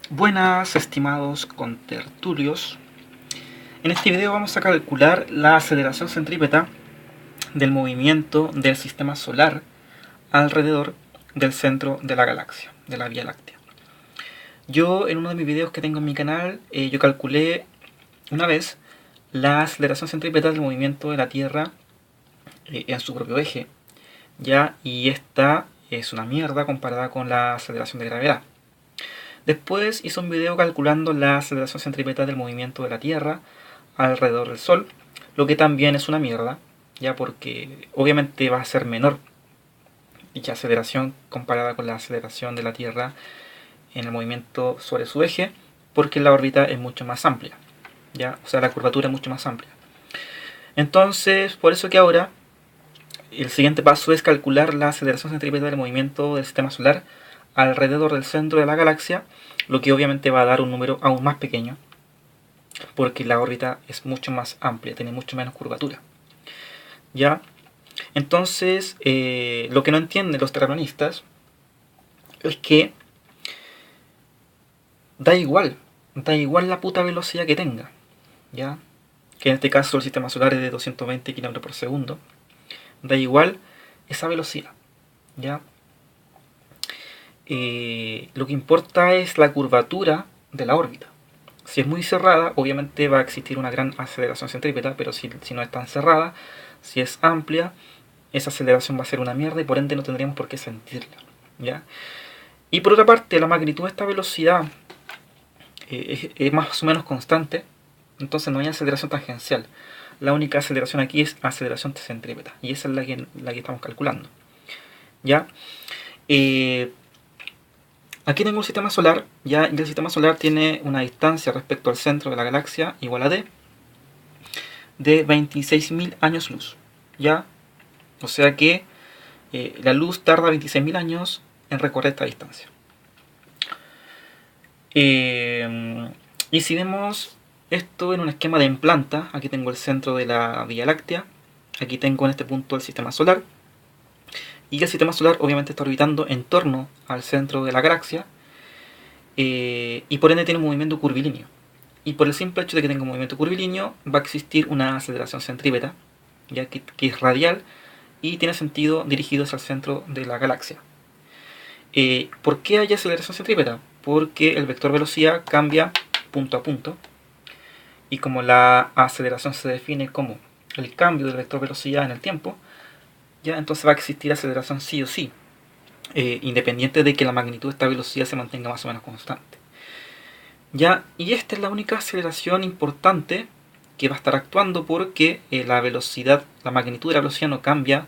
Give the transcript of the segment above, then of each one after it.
Buenas, estimados contertulios. En este video vamos a calcular la aceleración centrípeta del movimiento del sistema solar alrededor del centro de la galaxia, de la Vía Láctea. Yo en uno de mis videos que tengo en mi canal, yo calculé una vez la aceleración centrípeta del movimiento de la Tierra en su propio eje, y esta es una mierda comparada con la aceleración de gravedad. Después hice un video calculando la aceleración centrípeta del movimiento de la Tierra alrededor del Sol, lo que también es una mierda, ya porque obviamente va a ser menor dicha aceleración comparada con la aceleración de la Tierra en el movimiento sobre su eje, porque la órbita es mucho más amplia, ya, o sea, la curvatura es mucho más amplia. Entonces, por eso que ahora el siguiente paso es calcular la aceleración centrípeta del movimiento del sistema solar alrededor del centro de la galaxia, lo que obviamente va a dar un número aún más pequeño, porque la órbita es mucho más amplia, tiene mucho menos curvatura. ¿Ya? Entonces, lo que no entienden los terraplanistas es que da igual la puta velocidad que tenga, ¿ya? Que en este caso el sistema solar es de 220 km por segundo, da igual esa velocidad, ¿ya? Lo que importa es la curvatura de la órbita. Si es muy cerrada, obviamente va a existir una gran aceleración centrípeta, pero si no es tan cerrada, si es amplia, esa aceleración va a ser una mierda y por ende no tendríamos por qué sentirla, ¿ya? Y por otra parte, la magnitud de esta velocidad es más o menos constante, entonces no hay aceleración tangencial. La única aceleración aquí es aceleración centrípeta, y esa es la que estamos calculando, ¿ya? Aquí tengo un sistema solar, ya, y el sistema solar tiene una distancia respecto al centro de la galaxia igual a d de 26.000 años luz, ya, o sea que la luz tarda 26.000 años en recorrer esta distancia. Y si vemos esto en un esquema de en planta, aquí tengo el centro de la Vía Láctea, aquí tengo en este punto el sistema solar, y el sistema solar obviamente está orbitando en torno al centro de la galaxia, y por ende tiene un movimiento curvilíneo. Y por el simple hecho de que tenga un movimiento curvilíneo, va a existir una aceleración centrípeta, ya que es radial y tiene sentido dirigido hacia el centro de la galaxia. ¿Por qué hay aceleración centrípeta? Porque el vector velocidad cambia punto a punto, y como la aceleración se define como el cambio del vector velocidad en el tiempo, ya entonces va a existir aceleración sí o sí, independiente de que la magnitud de esta velocidad se mantenga más o menos constante. ¿Ya? Y esta es la única aceleración importante que va a estar actuando porque la velocidad, la magnitud de la velocidad no cambia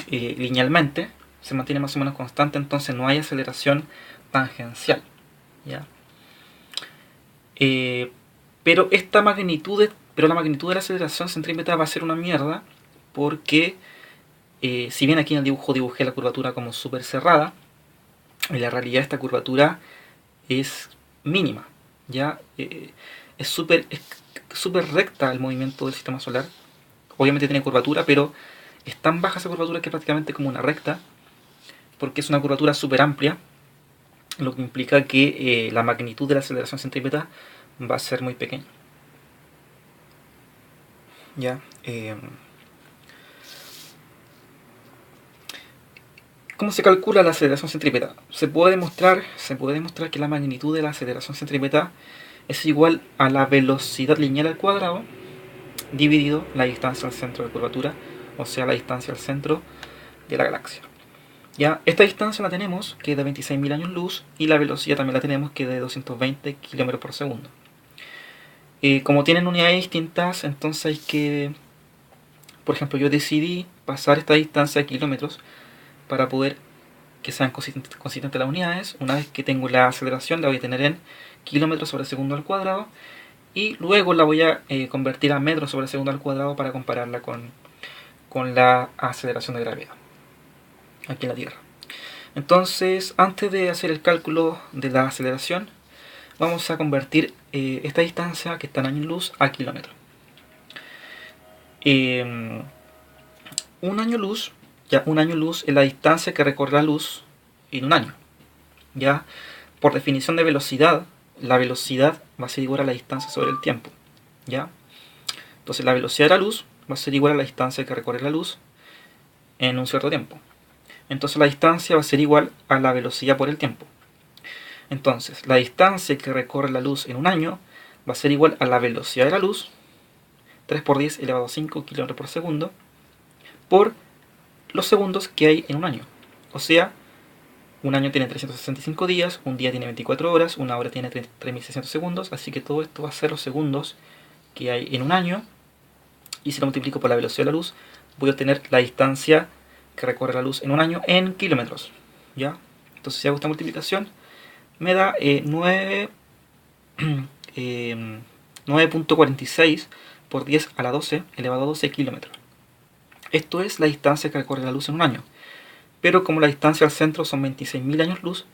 linealmente, se mantiene más o menos constante, entonces no hay aceleración tangencial, ¿ya? Pero la magnitud de la aceleración centrípeta va a ser una mierda porque si bien aquí en el dibujo dibujé la curvatura como súper cerrada, en la realidad esta curvatura es mínima, ¿ya? Es súper recta el movimiento del sistema solar. Obviamente tiene curvatura, pero es tan baja esa curvatura que es prácticamente como una recta, porque es una curvatura súper amplia, lo que implica que la magnitud de la aceleración centrípeta va a ser muy pequeña. ¿Ya? ¿Cómo se calcula la aceleración centrípeta? Se puede demostrar que la magnitud de la aceleración centrípeta es igual a la velocidad lineal al cuadrado dividido la distancia al centro de curvatura, o sea, la distancia al centro de la galaxia. ¿Ya? Esta distancia la tenemos, que es de 26.000 años luz, y la velocidad también la tenemos, que es de 220 km por segundo. Como tienen unidades distintas, entonces hay que, por ejemplo, yo decidí pasar esta distancia a kilómetros para poder que sean consistentes las unidades. Una vez que tengo la aceleración, la voy a tener en kilómetros sobre segundo al cuadrado, y luego la voy a convertir a metros sobre segundo al cuadrado para compararla con la aceleración de gravedad aquí en la Tierra. Entonces, antes de hacer el cálculo de la aceleración, vamos a convertir esta distancia, que está en años luz, a kilómetros. Un año luz es la distancia que recorre la luz en un año, ¿ya? por definición de velocidad, la velocidad va a ser igual a la distancia sobre el tiempo, ¿ya? Entonces la velocidad de la luz va a ser igual a la distancia que recorre la luz en un cierto tiempo. Entonces la distancia va a ser igual a la velocidad por el tiempo. Entonces la distancia que recorre la luz en un año va a ser igual a la velocidad de la luz, 3 por 10 elevado a 5 km por segundo, por los segundos que hay en un año. O sea, un año tiene 365 días, un día tiene 24 horas, una hora tiene 3600 segundos, así que todo esto va a ser los segundos que hay en un año. Y si lo multiplico por la velocidad de la luz, voy a obtener la distancia que recorre la luz en un año en kilómetros, ¿ya? Entonces si hago esta multiplicación, me da 9.46 por 10 a la 12 elevado a 12 kilómetros. Esto es la distancia que recorre la luz en un año. Pero como la distancia al centro son 26.000 años luz,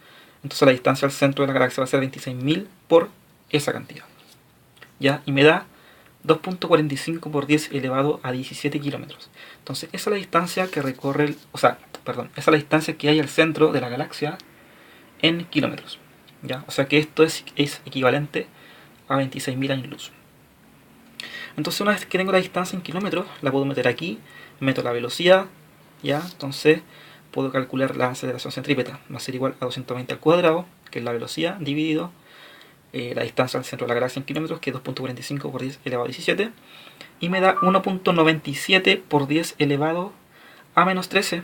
entonces la distancia al centro de la galaxia va a ser 26.000 por esa cantidad, ¿ya? Y me da 2.45 por 10 elevado a 17 kilómetros. Entonces esa es la distancia que recorre, esa es la distancia que hay al centro de la galaxia en kilómetros, ¿ya? O sea que esto es equivalente a 26.000 años luz. Entonces una vez que tengo la distancia en kilómetros, la puedo meter aquí, meto la velocidad, ¿ya? Entonces puedo calcular la aceleración centrípeta. Va a ser igual a 220 al cuadrado, que es la velocidad, dividido la distancia al centro de la galaxia en kilómetros, que es 2.45 por 10 elevado a 17, y me da 1.97 por 10 elevado a menos 13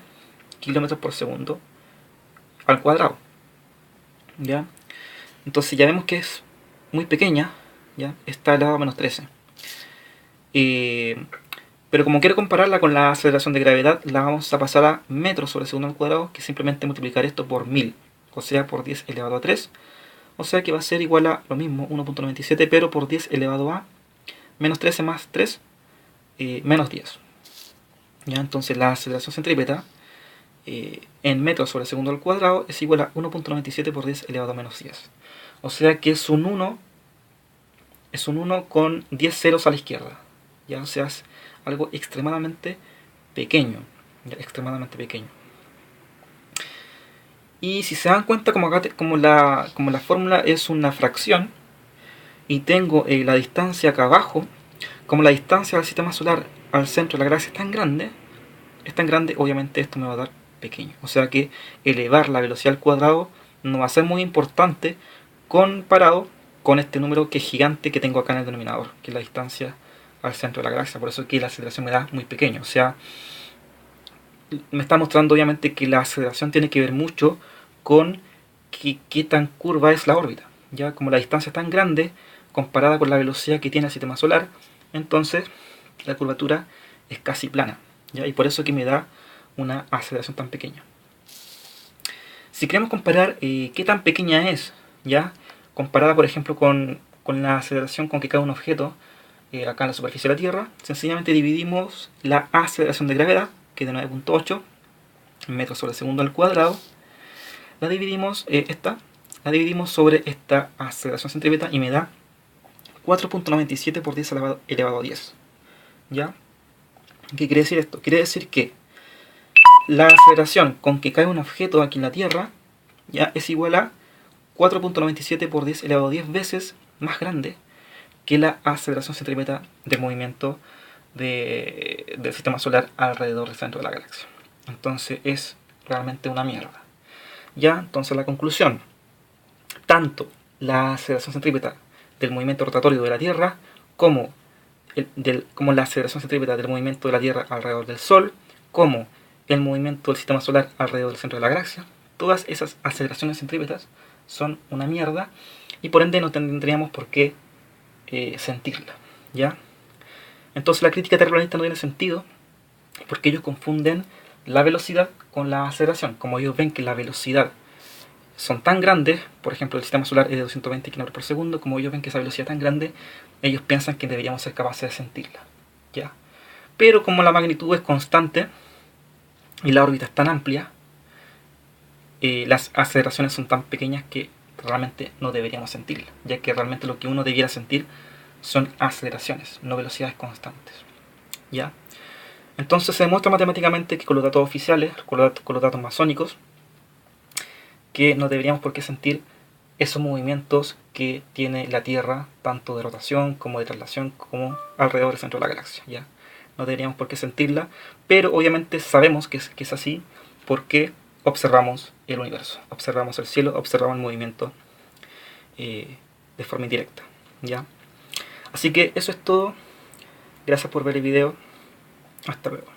kilómetros por segundo al cuadrado, ¿ya? Entonces ya vemos que es muy pequeña, ¿ya? Está elevado a menos 13. Pero como quiero compararla con la aceleración de gravedad, la vamos a pasar a metros sobre segundo al cuadrado, que es simplemente multiplicar esto por 1000, o sea, por 10 elevado a 3. O sea que va a ser igual a lo mismo, 1.97, pero por 10 elevado a menos 13 más 3, menos 10. ¿Ya? Entonces la aceleración centrípeta en metros sobre segundo al cuadrado es igual a 1.97 por 10 elevado a menos 10. O sea que es un 1 con 10 ceros a la izquierda. ¿Ya? O sea, es algo extremadamente pequeño. ¿Ya? Extremadamente pequeño. Y si se dan cuenta, como la fórmula es una fracción y tengo la distancia acá abajo, como la distancia del sistema solar al centro de la galaxia es tan grande, obviamente esto me va a dar pequeño. O sea que elevar la velocidad al cuadrado no va a ser muy importante comparado con este número que es gigante que tengo acá en el denominador, que es la distancia al centro de la galaxia. Por eso es que la aceleración me da muy pequeño. O sea, me está mostrando obviamente que la aceleración tiene que ver mucho con qué tan curva es la órbita. Ya como la distancia es tan grande comparada con la velocidad que tiene el sistema solar, entonces la curvatura es casi plana, ¿ya? Y por eso que me da una aceleración tan pequeña. Si queremos comparar qué tan pequeña es, ¿ya? Comparada por ejemplo con la aceleración con que cae un objeto acá en la superficie de la Tierra, sencillamente dividimos la aceleración de gravedad, que es de 9.8 metros sobre segundo al cuadrado, la dividimos sobre esta aceleración centrípeta y me da 4.97 por 10 elevado a 10. ¿Ya? ¿Qué quiere decir esto? Quiere decir que la aceleración con que cae un objeto aquí en la Tierra ya es igual a 4.97 por 10 elevado a 10 veces más grande que la aceleración centrípeta del movimiento del sistema solar alrededor del centro de la galaxia. Entonces es realmente una mierda. Ya, entonces la conclusión: tanto la aceleración centrípeta del movimiento rotatorio de la Tierra como la aceleración centrípeta del movimiento de la Tierra alrededor del Sol, como el movimiento del sistema solar alrededor del centro de la galaxia, todas esas aceleraciones centrípetas son una mierda y por ende no tendríamos por qué sentirla, ¿ya? Entonces la crítica terraplanista no tiene sentido porque ellos confunden la velocidad con la aceleración. Como ellos ven que la velocidad son tan grandes, por ejemplo el sistema solar es de 220 km por segundo, como ellos ven que esa velocidad es tan grande, ellos piensan que deberíamos ser capaces de sentirla, ¿ya? Pero como la magnitud es constante y la órbita es tan amplia, las aceleraciones son tan pequeñas que realmente no deberíamos sentirla, ya que realmente lo que uno debiera sentir son aceleraciones, no velocidades constantes, ¿ya? Entonces se demuestra matemáticamente que con los datos oficiales, con los datos masónicos, que no deberíamos por qué sentir esos movimientos que tiene la Tierra, tanto de rotación como de traslación, como alrededor del centro de la galaxia. ¿Ya? No deberíamos por qué sentirla, pero obviamente sabemos que es así porque observamos el universo, observamos el cielo, observamos el movimiento de forma indirecta. ¿Ya? Así que eso es todo. Gracias por ver el video. Hasta luego.